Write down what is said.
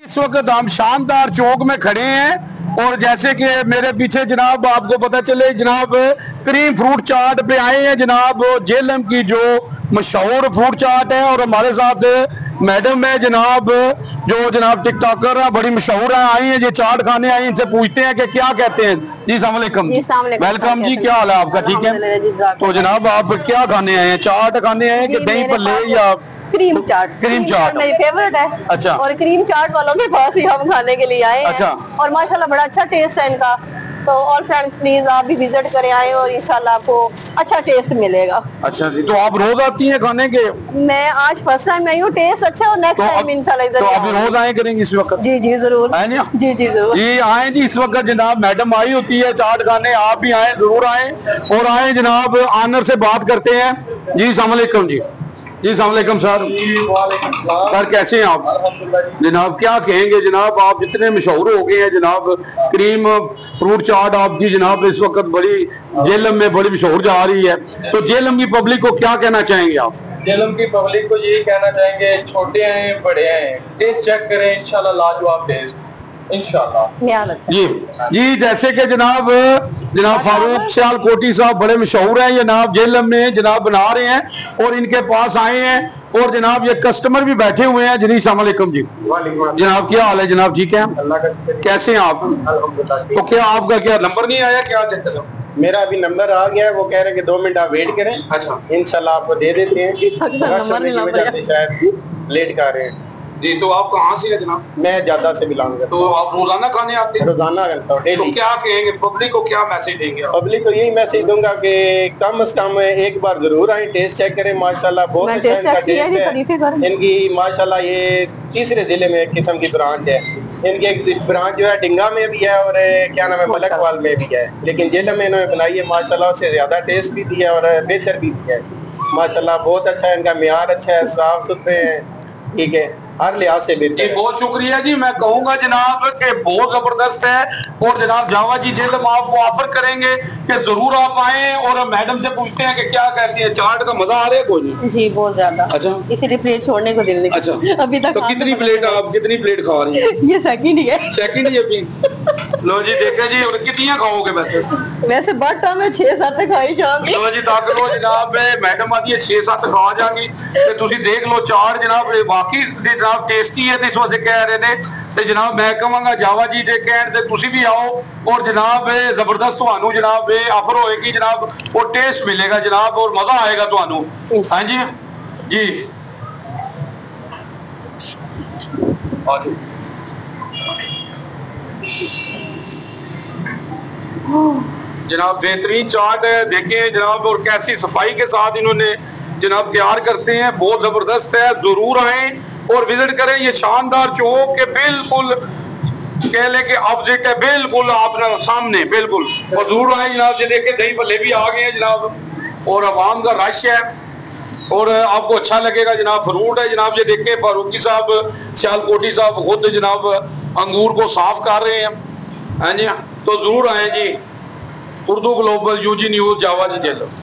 इस वक्त हम शानदार चौक में खड़े हैं और जैसे कि मेरे पीछे जनाब आपको पता चले जनाब क्रीम फ्रूट चाट पे आए हैं जनाब जेलम की जो मशहूर फ्रूट चाट है और हमारे साथ मैडम है जनाब जो जनाब टिकटॉकर है बड़ी मशहूर है आई हैं ये चाट खाने आई इनसे पूछते हैं कि क्या कहते हैं। जी अस्सलाम वालेकुम। वेलकम जी, क्या हाल है आपका? ठीक है। तो जनाब आप क्या खाने आए हैं? चाट खाने आए हैं कि दही भल्ले या क्रीम चाट? क्रीम चाट मेरी फेवरेट है। अच्छा। और क्रीम चाट वालों के पास ही हम खाने के लिए आए हैं। अच्छा। और माशाल्लाह बड़ा अच्छा टेस्ट है इनका, तो ऑल फ्रेंड्स प्लीज आप भी विजिट करें आए और इंशाल्लाह आपको अच्छा टेस्ट मिलेगा। अच्छा जी, तो आप रोज आती हैं खाने के? मैं आज फर्स्ट टाइम आई हूँ, टेस्ट अच्छा है और नेक्स्ट टाइम इंशाल्लाह इधर। तो अभी रोज आए करेंगे इस वक्त? जी जी जरूर। जी जी जरूर। जी आए जी, इस वक्त जनाब मैडम आई होती है चाट खाने, आप भी आए, जरूर आए और आए जनाब ऑनर से बात करते हैं। जी अस्सलाम वालेकुम। जी अस्सलाम वालेकुम सर। सर कैसे हैं आप? जनाब क्या कहेंगे जनाब, आप जितने मशहूर हो गए हैं जनाब, क्रीम फ्रूट चाट आपकी जनाब इस वक्त बड़ी जेलम में बड़ी मशहूर जा रही है, तो जेलम की पब्लिक को क्या कहना चाहेंगे आप? जेलम की पब्लिक को यही कहना चाहेंगे, छोटे हैं बड़े हैं, टेस्ट चेक करें, इंशाल्लाह लाजवाब टेस्ट इंशाल्लाह। जी जी, जैसे कि जनाब फारूक सियालकोटी साहब बड़े मशहूर हैं, ये जनाब जेलम में जनाब बना रहे हैं और इनके पास आए हैं और जनाब ये कस्टमर भी बैठे हुए हैं। जी अस्सलाम वालेकुम। जी जनाब क्या हाल है जनाब? ठीक है, कैसे हैं आप? तो क्या आपका क्या नंबर नहीं आया? क्या चक्कर? मेरा अभी नंबर आ गया है, वो कह रहे हैं कि 2 मिनट आप वेट करें। अच्छा, इंशाल्लाह आपको दे देते हैं। शायद लेट कर रहे हैं। जी, तो आप कहाँ से है जनाब? मैं जादा से बिलोंग करता हूँ। तो आप रोजाना खाने आते हैं? रोजाना करता हूँ, तो क्या कहेंगे पब्लिक को, क्या मैसेज देंगे? पब्लिक को यही मैसेज दूंगा कि कम से कम एक बार जरूर आए, टेस्ट चेक करें। माशाल्लाह बहुत अच्छा इनका टेस्ट है। इनकी माशाल्लाह ये तीसरे जिले में एक किस्म की ब्रांच है। इनकी एक ब्रांच जो है डिंगा में भी है और क्या नाम है मलकवाल में भी है, लेकिन जेलम में इन्होंने बनाई है। माशाल्लाह उससे ज्यादा टेस्ट भी दिया और बेहतर भी है। माशाल्लाह बहुत अच्छा है, इनका म्यार अच्छा है, साफ सुथरे हैं, ठीक है, हर लिहाज से बेहतर है। बहुत शुक्रिया जी, मैं कहूंगा जनाब कि बहुत जबरदस्त है और जनाब जावा जी जेलम आपको ऑफर करेंगे कि जरूर आप आए और मैडम से पूछते हैं कि क्या कहती है, चाट का मजा आ रहा है कोई नहीं? जी बहुत ज्यादा। अच्छा, इसीलिए प्लेट छोड़ने को दिल नहीं। अच्छा, अभी तक तो कितनी प्लेट खा रही है? ये सेकंड ही है। सेकंड ही अभी। लो जी देखे जी, और कितनी खाओगे वैसे? वैसे बट मैं 6-7 खाई जाऊंगी। लो जी तक लो जनाब, मैडम आती है 6-7 खा जाएंगी ते तुसी देख लो चाट जनाब वाकई जनाब टेस्टी है, इस वजह कह रहे ने ते जनाब मैं कहूँगा जावा जी दे कहने ते तुसी भी आओ और जनाब जबरदस्त तुहानू जनाब ऑफर होएगी जनाब, वो टेस्ट मिलेगा जनाब और मजा आएगा तुहानू। हाँ जी जी जनाब बेहतरीन चाट है, देखिए जनाब और कैसी सफाई के साथ इन्होंने जनाब तैयार करते हैं, बहुत जबरदस्त है। जरूर आए और विजिट करें, ये शानदार चौक के बिल्कुल कह ले के ऑपोजिट है, बिल्कुल आप सामने बिल्कुल। और जरूर आए जनाब, ये देखे दही भल्ले भी आ गए हैं जनाब और आवाम का रश है और आपको अच्छा लगेगा जनाब। फ्रूट है जनाब, ये देखे फारूकी साहब सियालकोटी साहब खुद जनाब अंगूर को साफ कर रहे हैं। हाँ जी, तो जरूर आए जी। उर्दू ग्लोबल, यूजी न्यूज़, जावा जी जेलम।